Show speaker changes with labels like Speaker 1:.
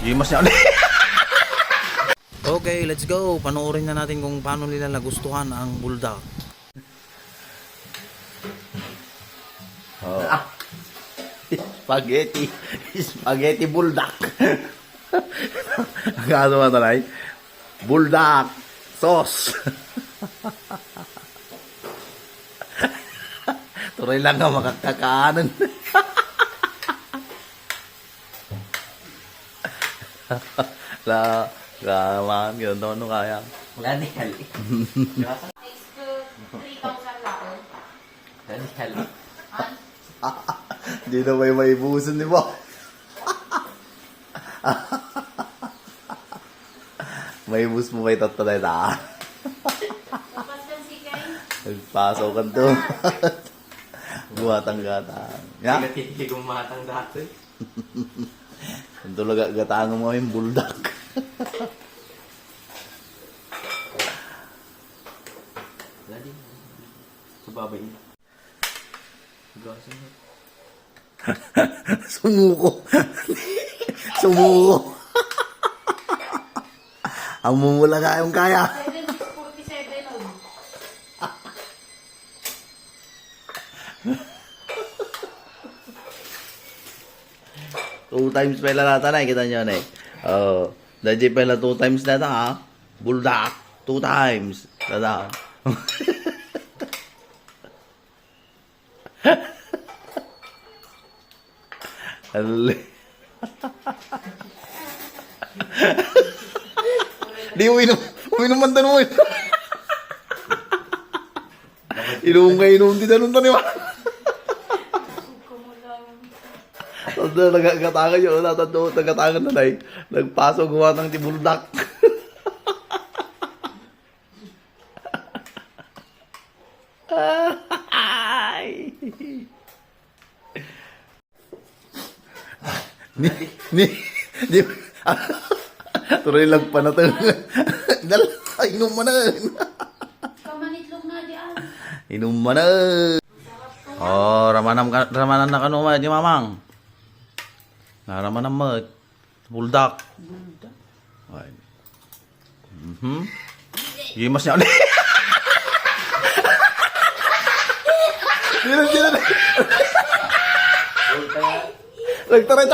Speaker 1: Gimas niya ulit. Okay, let's go. Panoorin na natin kung paano nila nagustuhan ang bulldog. Oh. Spaghetti. Spaghetti bulldog. Ang kaso mga tanay, bulldog sauce. Tuloy lang nga makakakaanan. Man, yun doon kaya.
Speaker 2: Wala ni Hali.
Speaker 3: Next to 3,000 lang.
Speaker 2: Wala ni Hali.
Speaker 1: Hindi na may buson di ba? May bus mo may tatalay na.
Speaker 3: Bukas kan si Kay.
Speaker 1: Nagpaso ka to. Buhatang gatang. Ya?
Speaker 2: Hindi ko matang dati.
Speaker 1: Ito lang gatang mo yung bulldog.
Speaker 2: Wala din. Subabay niya. Gasan mo.
Speaker 1: Sumuko. Sumuko. Ang mumula ka yung kaya.
Speaker 3: 7,647 on.
Speaker 1: Two times pala nata na, kita nyo na eh. Oh, dahil pala 2 times nata ha. Bulldog, 2 times. Nata. Alli. Di uminom man tanong mo. Inom ka inom, di tanong tanong mo. Tapos nagkatagan yun, nagkatagan na na eh. Nagpaso gawa ng tibuldak. Ay! Ni, tuloy lang pa na ito. Inom mo na.
Speaker 3: Kamanitlog na diyan.
Speaker 1: Inom mo na. Oh, ramanan na kanuma di mamang. Naraman ang mat. Bulldog. Ay. Gimas niya ulit. Dito. Nagtaray.